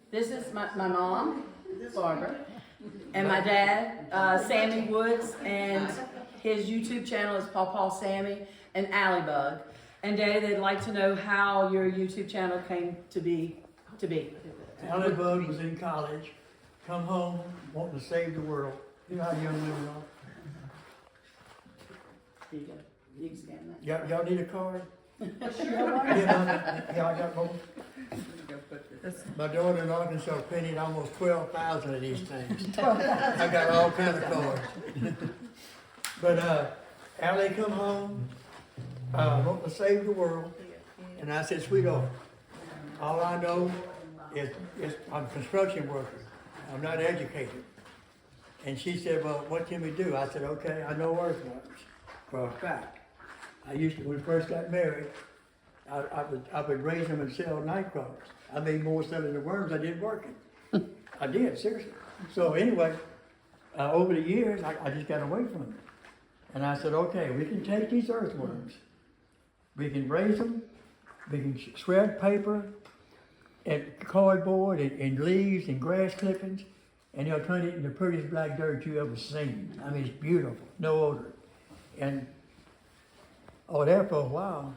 This is my mom, Barbara, and my dad, Sammy Woods, and his YouTube channel is Pawpaw Sammy and Allybug. And Dad, they'd like to know how your YouTube channel came to be. Allybug was in college, come home, wanting to save the world. You know how young women are. Here you go. You can scan that. Y'all need a card? Yeah, I got one. My daughter in Arkansas printed almost 12,000 of these things. I got all kinds of cards. But Allie come home, wanting to save the world, and I said, sweetheart, all I know is I'm a construction worker. I'm not educated. And she said, well, what can we do? I said, okay, I know earthworms for a fact. I used to, when we first got married, I would raise them and sell nightcrawlers. I made more selling the worms I did working. I did, seriously. So anyway, over the years, I just got away from it. And I said, okay, we can take these earthworms, we can raise them, we can shred paper and cardboard and leaves and grass clippings, and they'll turn it into the prettiest black dirt you ever seen. I mean, it's beautiful, no odor. And there for a while,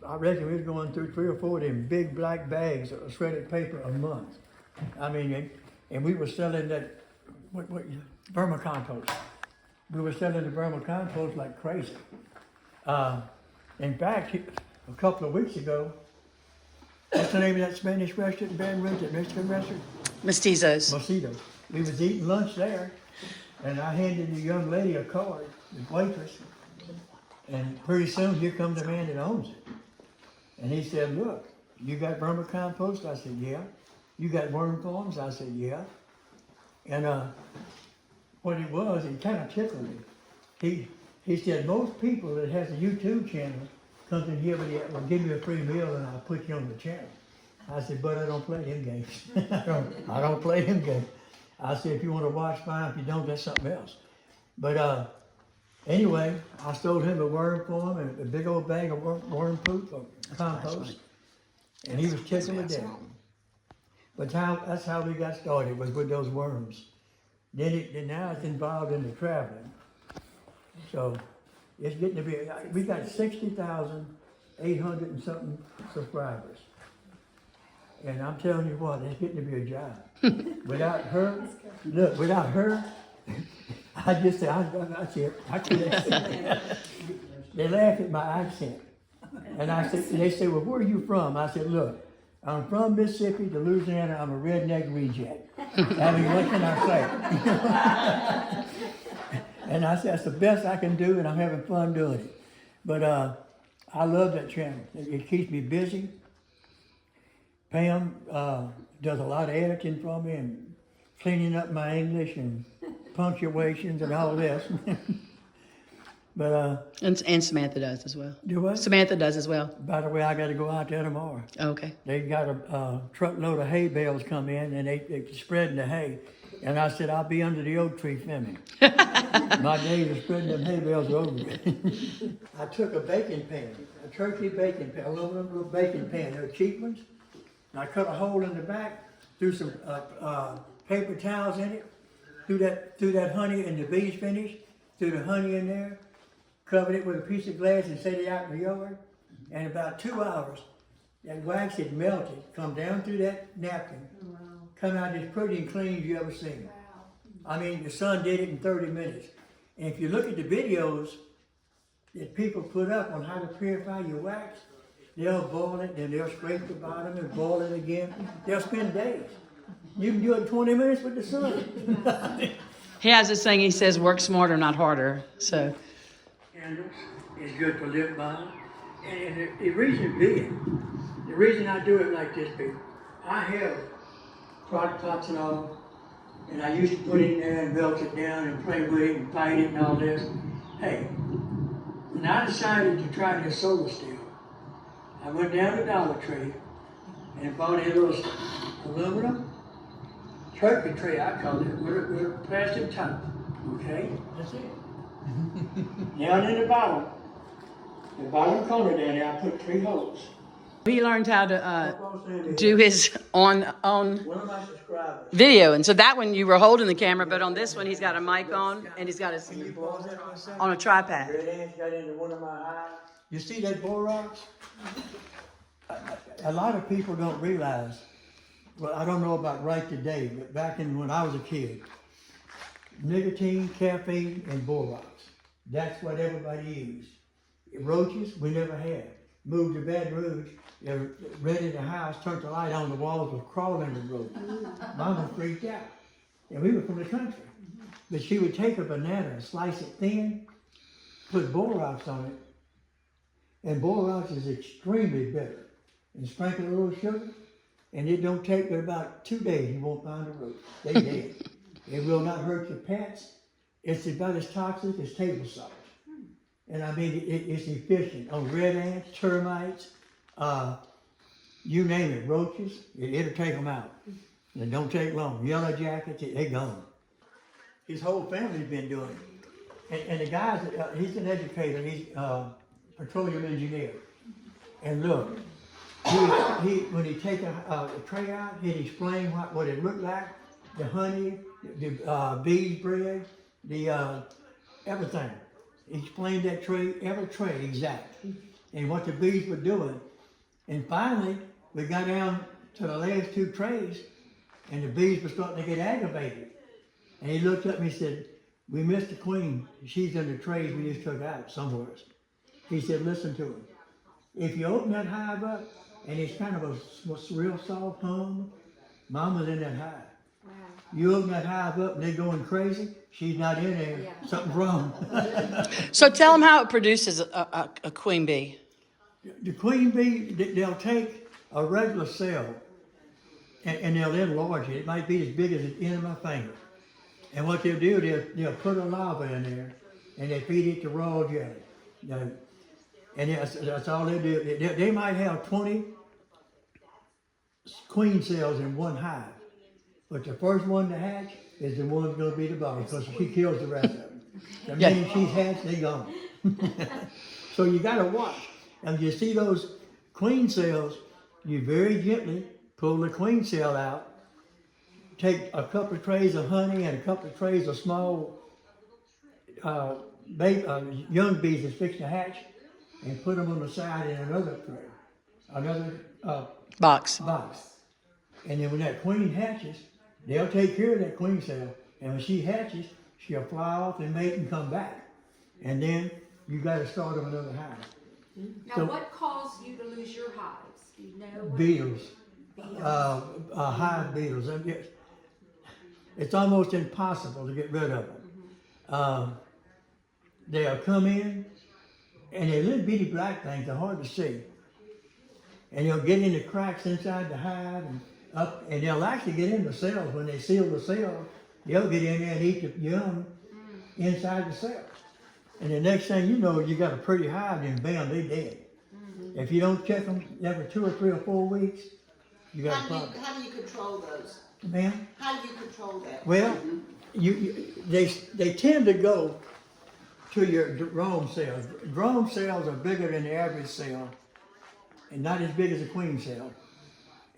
I reckon we was going through 3 or 4 of them big black bags of shredded paper a month. I mean, and we were selling that, Vermicompost. We were selling the Vermicompost like crazy. In fact, a couple of weeks ago, what's the name of that Spanish restaurant in Baton Rouge, that Mexican restaurant? Mestizos. Mostito's. We was eating lunch there, and I handed the young lady a card, the waitress, and pretty soon here comes the man that owns it. And he said, look, you got vermicompost? I said, yeah. You got worm farms? I said, yeah. And what it was, it kind of tickled me. He said, most people that has a YouTube channel comes in here, will give you a free meal and I'll put you on the channel. I said, but I don't play them games. I don't play them games. I said, if you want to watch, fine. If you don't, that's something else. But anyway, I sold him a worm farm and a big old bag of worm poop or compost. And he was tickled with that. But that's how we got started, was with those worms. Then now it's involved in the traveling. So it's getting to be, we got 60,800 and something subscribers. And I'm telling you what, it's getting to be a job. Without her, I just say, I can't. They laugh at my accent. And they say, well, where are you from? I said, look, I'm from Mississippi to Louisiana. I'm a redneck reject. I mean, what can I say? And I said, that's the best I can do, and I'm having fun doing it. But I love that channel. It keeps me busy. Pam does a lot of editing for me and cleaning up my English and punctuations and all this. But And Samantha does as well. Do what? Samantha does as well. By the way, I got to go out there tomorrow. Okay. They got a truckload of hay bales come in, and they spreading the hay. And I said, I'll be under the oak tree filming. My days of spreading them hay bales are over. I took a baking pan, a turkey baking pan, aluminum little baking pan. They're cheap ones. And I cut a hole in the back, threw some paper towels in it, threw that honey, and the bees finished, threw the honey in there, covered it with a piece of glass and set it out in the yard. And in about 2 hours, that wax had melted, come down through that napkin, come out as pretty and clean as you ever seen. I mean, the sun did it in 30 minutes. And if you look at the videos that people put up on how to purify your wax, they'll boil it, then they'll scrape the bottom and boil it again. They'll spend days. You can do it in 20 minutes with the sun. He has this thing, he says, work smarter, not harder. So. Candles is good to live by. And the reason being, the reason I do it like this, being, I have crock pots and all, and I used to put it in there and melt it down and play with it and fight it and all this. Hey, when I decided to try this solar steel, I went down to Dollar Tree and bought a little aluminum turkey tray, I call it, with a plastic top. Okay, that's it. Down in the bottom corner down there, I put 3 holes. He learned how to Pawpaw Sammy. do his on One of my subscribers. video, and so that one you were holding the camera, but on this one he's got a mic on and he's got his Can you pause that for a second? on a tripod. Red ants got into one of my hives. You see that borax? A lot of people don't realize, well, I don't know about right today, but back in when I was a kid, nicotine, caffeine, and borax. That's what everybody used. Roaches, we never had. Moved to Baton Rouge, they were rented a house, turned the light on, the walls were crawling with roaches. Mama freaked out. And we were from the country. But she would take a banana and slice it thin, put borax on it, and borax is extremely bitter. And sprinkle a little sugar, and it don't take but about 2 days, you won't find a roach. They dead. It will not hurt your pets. It's about as toxic as table salt. And I mean, it's efficient on red ants, termites, you name it, roaches, it'll take them out. It don't take long. Yellow jackets, they gone. His whole family's been doing it. And the guy's, he's an educator, he's a petroleum engineer. And look, when he take a tray out, he'd explain what it looked like, the honey, the bees bread, the everything. He explained that tray, every tray exact, and what the bees were doing. And finally, we got down to the last 2 trays, and the bees were starting to get aggravated. And he looked up and he said, "We missed the queen. She's in the trays we just took out somewhere." He said, "Listen to him. If you open that hive up, and it's kind of a real soft hum, mama's in that hive. Wow. You open that hive up and they're going crazy, she's not in there, something's wrong." So tell them how it produces a queen bee. The queen bee, they'll take a regular cell and they'll enlarge it. It might be as big as the end of my finger. And what they'll do, they'll put a larva in there and they feed it to raw jelly. And that's all they do. They might have 20 queen cells in one hive, but the first one to hatch is the one that's going to be the boss because she kills the rest of them. The minute she's hatched, they're gone. So you got to watch. And you see those queen cells, you very gently pull the queen cell out, take a couple of trays of honey and a couple of trays of small young bees that's fixing to hatch, and put them on the side in another tray, another Box. And then when that queen hatches, they'll take care of that queen cell. And when she hatches, she'll fly off and mate and come back. And then you got to start them another hive. Now, So, what caused you to lose your hives? Do you know? beetles, hive beetles. It's almost impossible to get rid of them. They'll come in, and they're little bitty black things, they're hard to see. And they'll get in the cracks inside the hive and up, and they'll actually get in the cells. When they seal the cell, they'll get in there and eat the young inside the cells. And the next thing you know, you got a pretty hive, and bam, they're dead. If you don't check them every 2 or 3 or 4 weeks, you got a problem. How do you control those? Ma'am? How do you control that? Well, they tend to go to your drone cells. Drone cells are bigger than the average cell and not as big as a queen cell.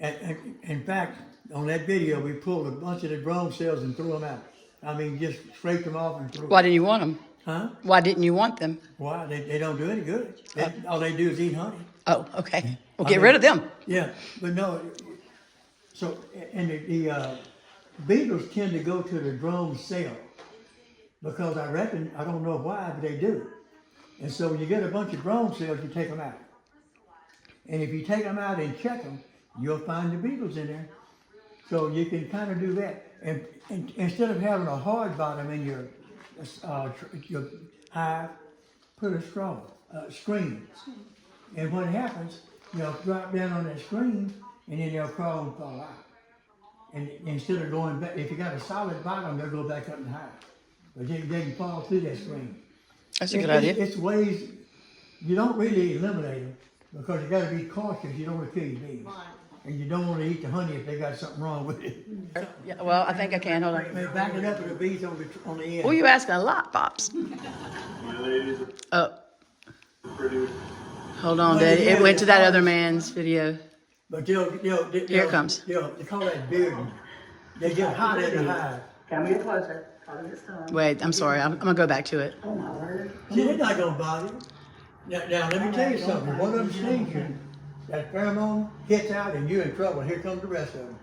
And in fact, on that video, we pulled a bunch of the drone cells and threw them out. I mean, just scraped them off and threw them. Why didn't you want them? Huh? Why didn't you want them? Why? They don't do any good. All they do is eat honey. Oh, okay. Well, get rid of them. Yeah, but no. So, and the beetles tend to go to the drone cell because I reckon, I don't know why, but they do. And so when you get a bunch of drone cells, you take them out. And if you take them out and check them, you'll find the beetles in there. So you can kind of do that. And instead of having a hard bottom in your hive, put a screen. And what happens, they'll drop down on that screen, and then they'll crawl and fall out. And instead of going back, if you got a solid bottom, they'll go back up in the hive. But they can fall through that screen. That's a good idea. It's ways, you don't really eliminate them, because you got to be cautious. You don't want to kill your bees. And you don't want to eat the honey if they got something wrong with it. Yeah, well, I think I can. Hold on. Back it up with the bees on the end. Well, you asking a lot, Pops. Ladies Oh, produce Hold on, Daddy. It went to that other man's video. But Here it comes. They call that bearding. They get hot in the hive. Can we get closer? Wait, I'm sorry. I'm gonna go back to it. Oh my word. See, they're not gonna bother you. Now, let me tell you something. One of them stings you, that pheromone hits out and you're in trouble. Here comes the rest of them.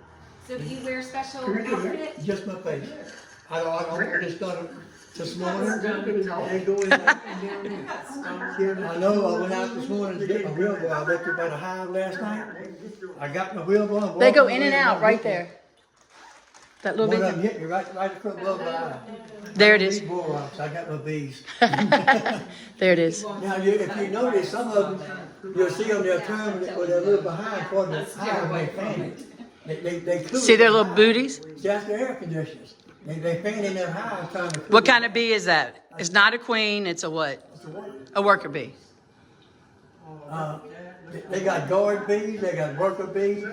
So do you wear special outfits? Just my face. I don't just done it this morning. They go in there. I know I went out this morning to get my wheelbarrow. I left it by the hive last night. I got my wheelbarrow. They go in and out right there. That little One of them bit. hit me right across above my eye. There it is. Borax. I got my bees. There it is. Now, if you notice, some of them, you'll see on their term where they're a little behind for the hive, they fan it. They cool See their the little hive. booties? That's the air conditioners. They fan in their hive trying to cool What kind of bee is that? It's not a queen. It's a what? A worker bee. They got guard bees, they got worker bees,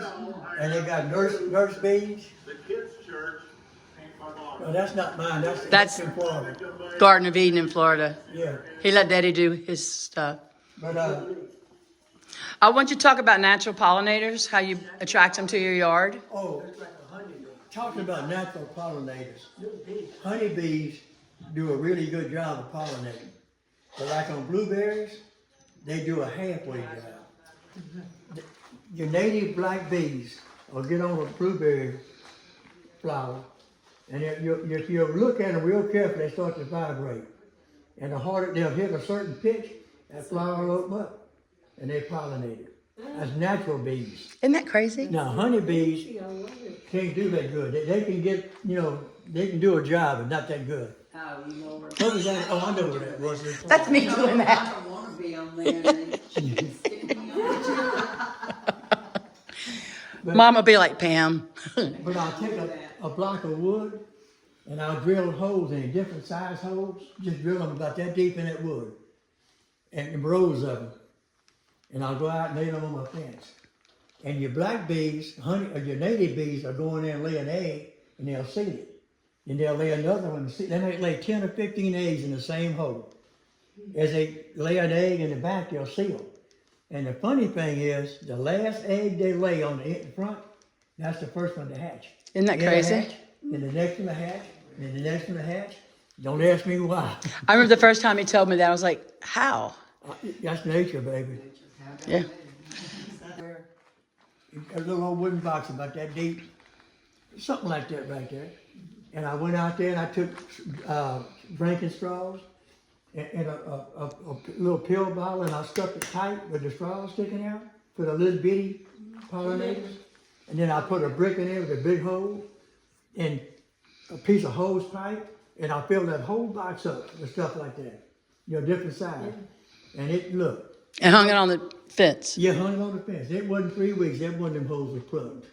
and they got nurse bees. The kids' church ain't my mom. No, that's not mine. That's- That's in Florida. Garden of Eden in Florida. Yeah, He let Daddy do his stuff. but I want you to talk about natural pollinators, how you attract them to your yard. talking about natural pollinators, honeybees do a really good job of pollinating. But like on blueberries, they do a halfway job. Your native black bees will get on a blueberry flower, and if you look at them real carefully, they start to vibrate. And the harder they'll hit a certain pitch, that flower will open up, and they pollinate it. That's natural bees. Isn't that crazy? Now, honeybees can't do that good. They can get, they can do a job, but not that good. Oh, you know where. What was that? Oh, I know where that was. That's me doing I that. don't wanna be on there. Mama be like, Pam. But I'll take a block of wood and I'll drill holes in it, different size holes. Just drill them about that deep in that wood, and rows of them. And I'll go out and lay them on my fence. And your black bees, or your native bees, are going there and lay an egg, and they'll seed it. And they'll lay another one. They might lay 10 or 15 eggs in the same hole. As they lay an egg in the back, they'll seal. And the funny thing is, the last egg they lay on the front, that's the first one to hatch. Isn't that Then crazy? hatch, then the next one to hatch, then the next one to hatch. Don't ask me why. I remember the first time he told me that, I was like, how? That's nature, baby. Yeah. A little old wooden box about that deep, something like that right there. And I went out there and I took drinking straws and a little pill bottle, and I stuck it tight with the straws sticking out for the little bitty pollinators. And then I put a brick in there with a big hole and a piece of hose pipe, and I filled that whole box up with stuff like that, different size. And it looked. And hung it on the fence. Yeah, hung it on the fence. It wasn't 3 weeks. Every one of them holes was plugged.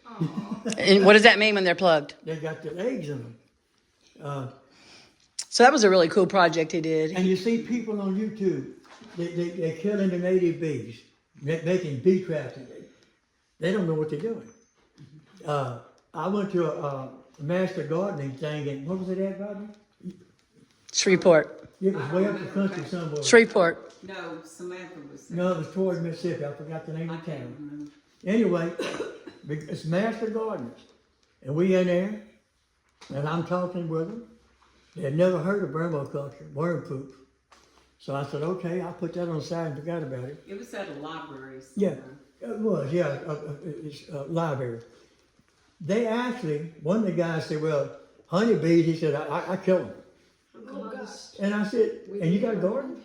And what does that mean when they're plugged? They got the eggs in them. So that was a really cool project he did. And you see people on YouTube, they're killing the native bees, making bee traps. They don't know what they're doing. I went to a master gardening thing, and what was it at, Bobby? Shreveport. It was way up the country somewhere. Shreveport. No, Samantha was. No, it was toward Mississippi. I forgot the name of the town. Anyway, it's master gardeners. And we in there, and I'm talking with them. They had never heard of vermicomposting, worm poop. So I said, okay, I'll put that on the side and forgot about it. It was at a library. Yeah, it was, it's a library. They actually, one of the guys said, well, honeybees, he said, I kill them. And I said, and you got a garden?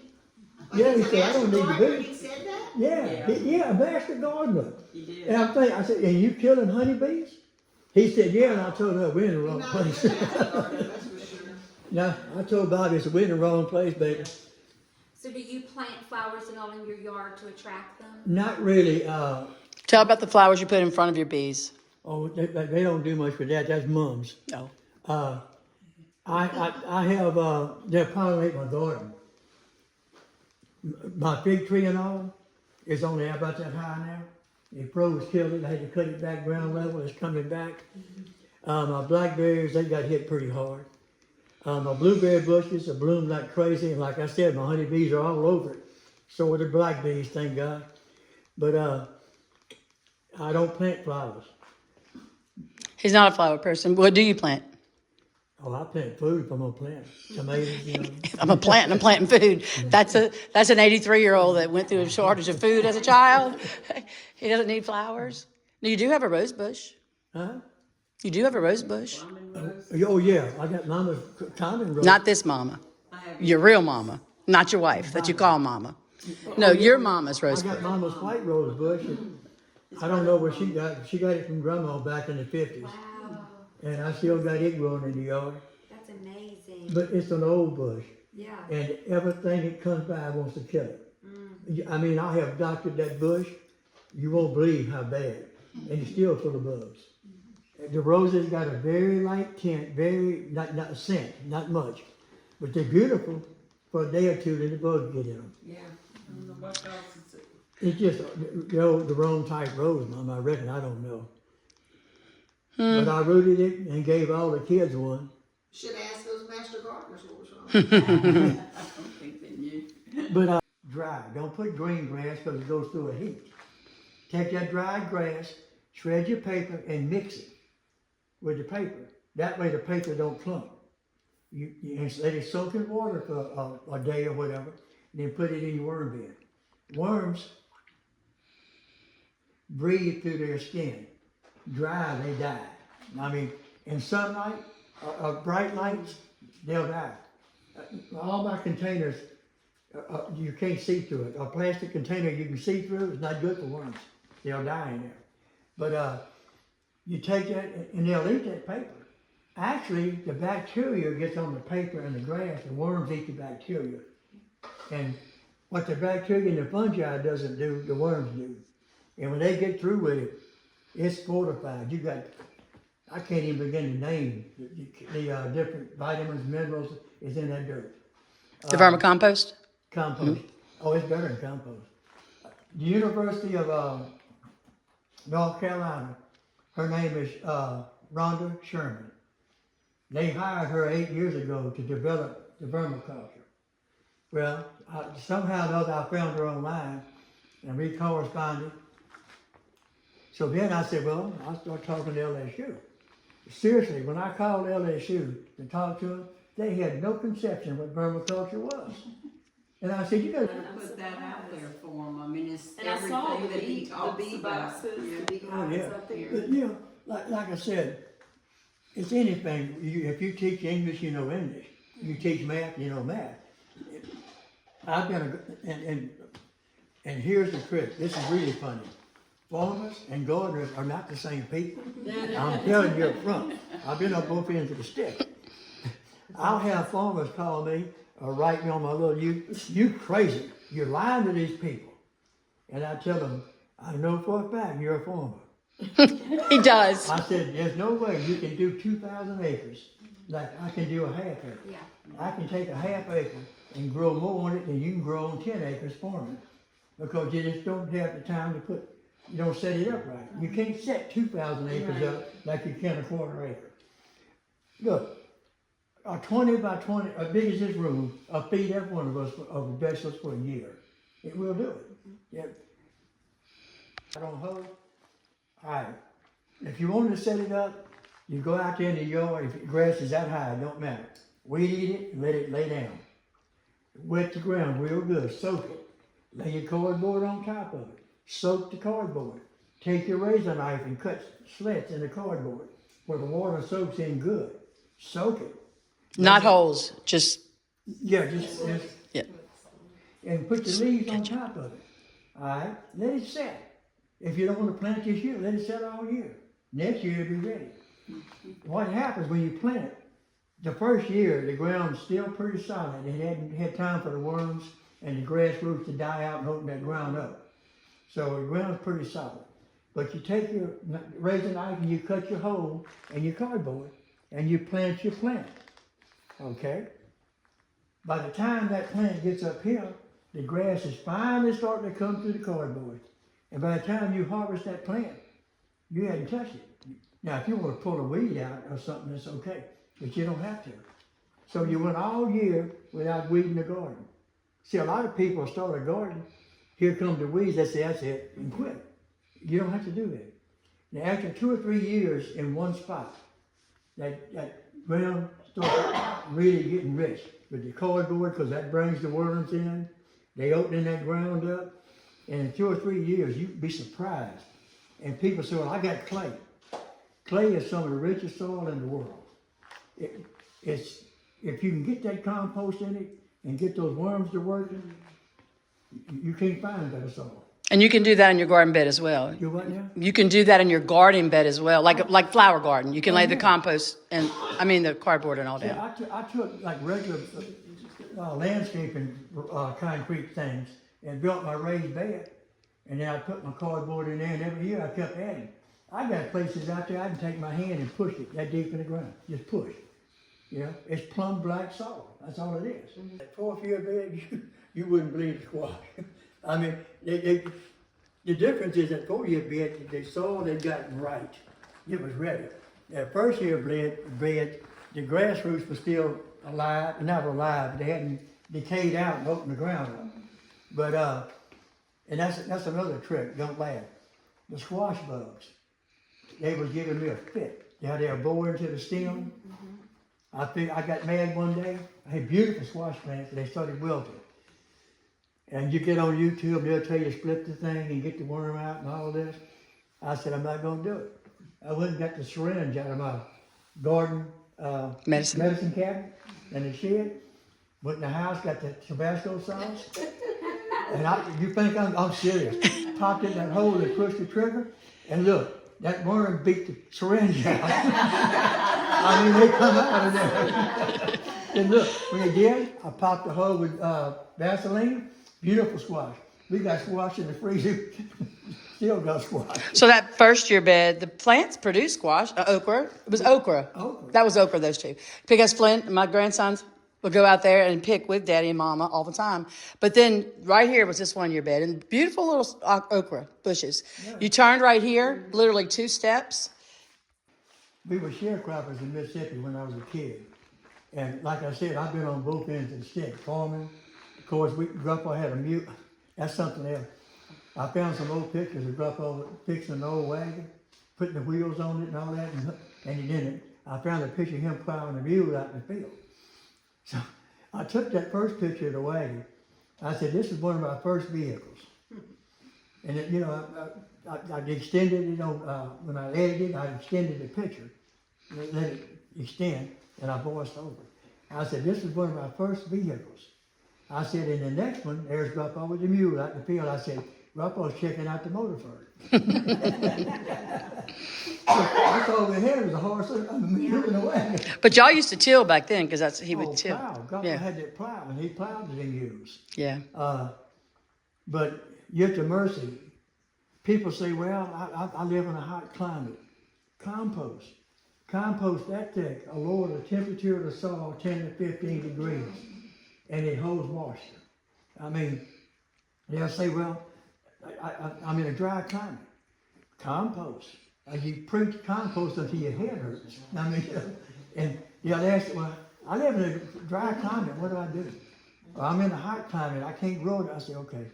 Yeah, he said, I don't need the He bees. said that? Yeah, a master gardener. He did. And I'm thinking, I said, and you killing honeybees? He said, yeah, and I told her, we're in the wrong place. That's for sure. Now, I told Bobby, I said, we're in the wrong place, baby. So do you plant flowers and all in your yard to attract them? Not really, Tell about the flowers you put in front of your bees. they don't do much for that, that's mums. No. I have, they're pollinate my garden. My fig tree and all is only about that high now. It froze, killed it, I had to cut it back ground level, it's coming back. My blackberries, they got hit pretty hard. My blueberry bushes are bloomed like crazy, and like I said, my honeybees are all over it. So are the black bees, thank God. But I don't plant flowers. He's not a flower person. What do you plant? Oh, I plant food if I'm gonna plant tomatoes. You know. I'm a plant and I'm planting food. That's an 83-year-old that went through a shortage of food as a child. He doesn't need flowers. No, you do have a rose bush. Huh? You do have a rose bush. Oh yeah, I got mama's common rose. Not this mama. Your real mama. Not your wife that you call mama. No, your mama's rose I got bush. mama's white rose bush. And I don't know where she got it. She got it from grandma back in the 50s. Wow, And I still got it growing in the yard. that's amazing. But it's an old bush. Yeah. And everything that comes by wants to kill it. I mean, I have doctored that bush. You won't believe how bad. And it's still full of bugs. The roses got a very light tint, very, not scent, not much. But they're beautiful for a day or two, then the bugs get in them. Yeah. I don't know what else is it. It's just, the wrong type rose, Mom, I reckon, I don't know. But I rooted it and gave all the kids one. Should ask those master gardeners what was wrong. I don't think they knew. But dry, don't put green grass because it goes through a heat. Take that dried grass, shred your paper and mix it with the paper. That way the paper don't clump. You let it soak in water for a day or whatever, and then put it in your worm bin. Worms breathe through their skin. Dry, they die. I mean, in sunlight, bright lights, they'll die. All my containers, you can't see through it. A plastic container you can see through is not good for worms. They'll die in there. But you take that and they'll eat that paper. Actually, the bacteria gets on the paper and the grass, and worms eat the bacteria. And what the bacteria and the fungi doesn't do, the worms do. And when they get through with it, it's fortified. You got, I can't even begin to name the different vitamins, minerals is in that dirt. The Vermicompost? Compost. Oh, it's better than compost. The University of North Carolina, her name is Rhonda Sherman. They hired her 8 years ago to develop the vermiculture. Well, somehow or other I found her online and we corresponded. So then I said, well, I'll start talking to LSU. Seriously, when I called LSU to talk to them, they had no conception what vermiculture was. And I said, you got to Put that out there for them. I mean, it's And I saw everything that he talks bee about. boxes, Yeah. the bee Oh, hives yeah. up there. But, you know, like I said, it's anything. If you teach English, you know English. You teach math, you know math. I've been and here's the trick. This is really funny. Farmers and gardeners are not the same people. I'm telling you up front. I've been on both ends of the stick. I'll have farmers call me or write me on my little, you crazy. You're lying to these people. And I tell them, I know for a fact you're a farmer. He does. I said, there's no way you can do 2,000 acres like I can do a half acre. Yeah. I can take a half acre and grow more on it than you can grow on 10 acres farming. Because you just don't have the time to you don't set it up right. You can't set 2,000 acres up like you can a quarter acre. Look, a 20 by 20, as big as this room, will feed every one of us of vegetables for a year. It will do it. Yeah. I don't hoe. All right. If you wanted to set it up, you go out there in the yard. If the grass is that high, it don't matter. Weed eat it and let it lay down. Wet the ground real good. Soak it. Lay your cardboard on top of it. Soak the cardboard. Take your razor knife and cut slits in the cardboard where the water soaks in good. Soak it. Not holes, just, Yeah, just yeah. and put the leaves on top of it. All right, let it set. If you don't want to plant this year, let it set all year. Next year it'll be ready. What happens when you plant it? The first year the ground's still pretty solid. It hadn't had time for the worms and the grass roots to die out and open that ground up. So the ground's pretty solid. But you take your razor knife and you cut your hole in your cardboard and you plant your plant. Okay? By the time that plant gets up here, the grass is finally starting to come through the cardboard. And by the time you harvest that plant, you hadn't touched it. Now, if you want to pull a weed out or something, that's okay. But you don't have to. So you went all year without weeding the garden. See, a lot of people start a garden here come the weeds, they say, that's it, and quit. You don't have to do that. Now, after 2 or 3 years in one spot, that ground starts really getting rich with the cardboard, because that brings the worms in. They opening that ground up, and in 2 or 3 years, you'd be surprised. And people say, well, I got clay. Clay is some of the richest soil in the world. It's if you can get that compost in it and get those worms to working, you can't find better soil. And you can do that in your garden bed as well. You what now? You can do that in your garden bed as well, like flower garden. You can lay the compost and the cardboard and all that. Yeah, I took like regular landscaping concrete things and built my raised bed, and then I put my cardboard in there, and every year I kept adding. I got places out there I can take my hand and push it that deep in the ground. Just push. You know, it's plumb black soil. That's all it is. That 4-year bed, you wouldn't believe the squash. I mean, the difference is that 4-year bed, the soil they'd gotten right. It was ready. That 1st-year bed, the grass roots were still alive, not alive, they hadn't decayed out and opened the ground up. But, and that's another trick, don't laugh. The squash bugs, they was giving me a fit. How they were boring to the stem. I got mad one day. I had beautiful squash plants, and they started wilting. And you get on YouTube, they'll tell you to split the thing and get the worm out and all this. I said, I'm not going to do it. I went and got the syringe out of my garden medicine cabinet and the shed. Went in the house, got the Tabasco sauce. And you think I'm serious. Popped in that hole and pushed the trigger. And look, that worm beat the syringe out. I mean, they come out of there. And look, when they did, I popped the hole with Vaseline. Beautiful squash. We got squash in the freezer. Still got squash. So that 1st-year bed, the plants produce squash, okra. It was okra. Okra. That was okra, those two. Because Flint, my grandsons, would go out there and pick with Daddy and Mama all the time. But then right here was this 1-year bed, and beautiful little okra bushes. Yeah. You turned right here, literally 2 steps. We were sharecroppers in Mississippi when I was a kid. And like I said, I've been on both ends of the stick, farming. Of course, Grandpa had a mule. That's something else. I found some old pictures of Grandpa fixing an old wagon, putting the wheels on it and all that, and he didn't. I found a picture of him plowing a mule out in the field. So I took that first picture of the wagon. I said, this is one of my first vehicles. And it, I extended it when I edited, I extended the picture, let it extend, and I voiced over it. I said, this is one of my first vehicles. I said, in the next one, there's Grandpa with the mule out in the field. I said, Grandpa's checking out the motor for it. That's all we had was a horse and a mule and a wagon. But y'all used to till back then, because he would till. Plow. Grandpa had that plow, and he plowed it in use. Yeah. But you're to mercy. People say, well, I live in a hot climate. Compost. Compost that thick will lower the temperature of the soil 10 to 15 degrees. And it holds moisture. I mean, they'll say, well, I'm in a dry climate. Compost. You preach compost until your head hurts. I mean, and they'll ask, well, I live in a dry climate. What do I do? Well, I'm in a hot climate. I can't grow it. I say, okay.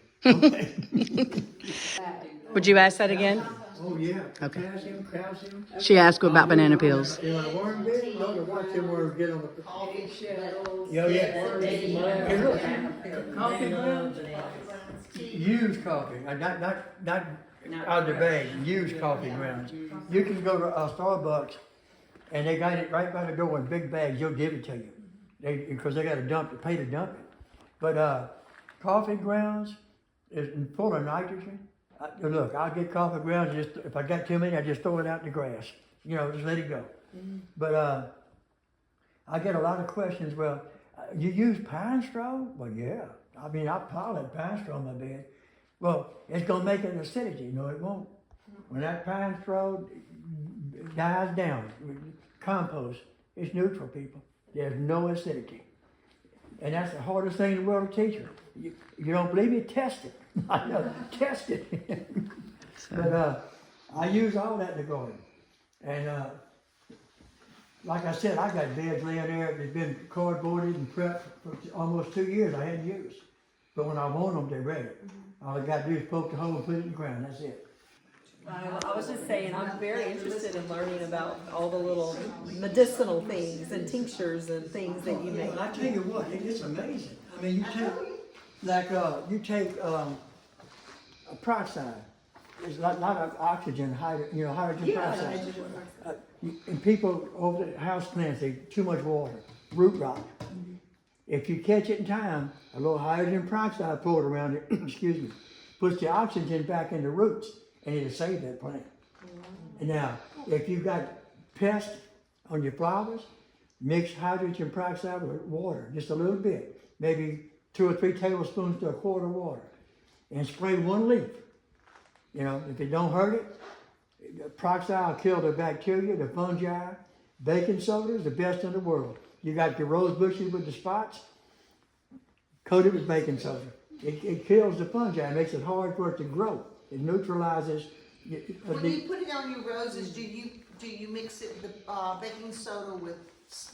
Would you ask that again? Oh, yeah. Okay. Calcium. She asked about banana peels. You want a worm bed? You ought to watch them worms get on the... Yeah, yeah. Hey, look, coffee grounds, used coffee, not out of the bag, used coffee grounds. You can go to Starbucks, and they got it right by the door in big bags. They'll give it to you, because they got to pay to dump it. But coffee grounds is full of nitrogen. Look, I'll get coffee grounds. If I got too many, I just throw it out in the grass. Just let it go. But I get a lot of questions. Well, you use pine straw? Well, yeah. I mean, I piled pine straw on my bed. Well, it's going to make it acidity. No, it won't. When that pine straw dies down, compost, it's neutral, people. There's no acidity. And that's the hardest thing in the world to teach you. You don't believe me? Test it. I know, test it. But I use all that in the garden. And like I said, I got beds laying there that's been cardboarded and prepped for almost 2 years I hadn't used. But when I want them, they're ready. All I gotta do is poke the hole and put it in the ground, that's it. I was just saying, I'm very interested in learning about all the little medicinal things and tinctures and things that you make. I tell you what, it's amazing. I mean, you take a peroxide. There's a lot of oxygen, hydrogen peroxide. And people over the house plants, they too much water, root rot. If you catch it in time, a little hydrogen peroxide poured around it, excuse me, puts the oxygen back in the roots, and it'll save that plant. And now, if you've got pest on your flowers, mix hydrogen peroxide with water, just a little bit, maybe 2 or 3 tablespoons to a quart of water, and spray 1 leaf. You know, if it don't hurt it, the peroxide will kill the bacteria, the fungi. Baking soda is the best in the world. You got your rose bushes with the spots, coat it with baking soda. It kills the fungi, it makes it hard for it to grow. It neutralizes. When you put it on your roses, do you mix it, the baking soda with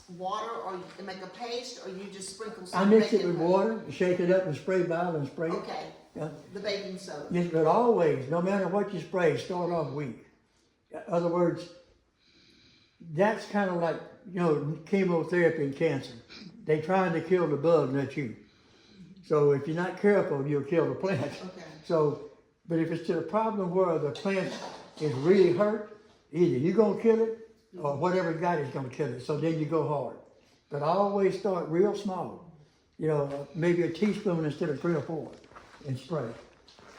water, or you make a paste, or you just sprinkle some? I mix it baking with water, shake it up in a spray bottle and spray it. Okay, the baking soda. Yes, but always, no matter what you spray, start off weak. In other words, that's kind of like, chemotherapy and cancer. They trying to kill the bug, not you. So if you're not careful, you'll kill the plant. Okay. So, but if it's to the problem where the plant is really hurt, either you're gonna kill it or whatever you got is gonna kill it. So then you go hard. But I always start real small. Maybe a teaspoon instead of 3 or 4 and spray.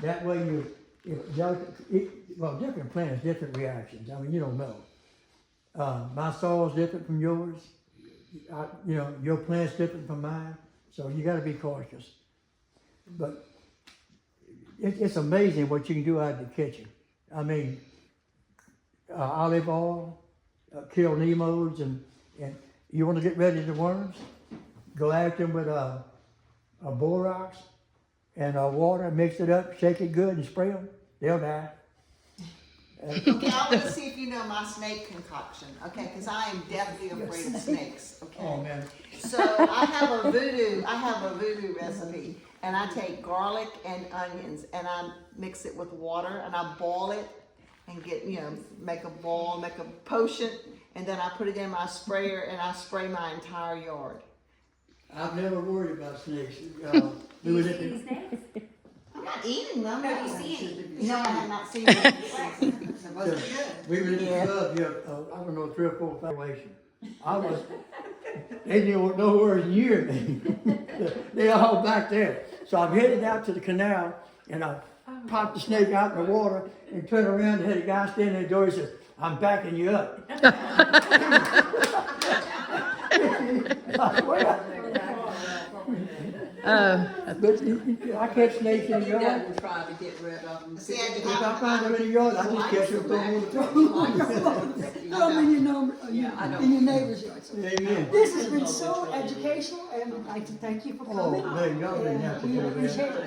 That way different plants, different reactions. I mean, you don't know. My soil's different from yours. Your plant's different from mine. So you gotta be cautious. But it's amazing what you can do out of the kitchen. I mean, olive oil, kill nemodes, and you want to get rid of the worms, go after them with a borax and water, mix it up, shake it good, and spray them. They'll die. Okay, I want to see if you know my snake concoction, okay? Because I am deathly afraid of snakes, okay? Oh man. So I have a voodoo recipe, and I take garlic and onions, and I mix it with water, and I boil it, and make a ball, make a potion, and then I put it in my sprayer, and I spray my entire yard. I've never worried about snakes. I'm not eating them. No, you see it. No, I have not seen them. We were in the club, I don't know, 3 or 4 evaluation. They didn't know where near me. They all back there. So I'm headed out to the canal, and I pop the snake out in the water and turn around and had a guy standing at the door. He says, "I'm backing you up." But I catch snakes in the You yard. gotta try to get rid of them. See, If I find them in the yard, I just catch them, throw them on the floor. In your neighbor's yard. So Amen. this has been so educational, and I'd like to thank you for coming. Oh, man, y'all didn't have to We do that. appreciate it.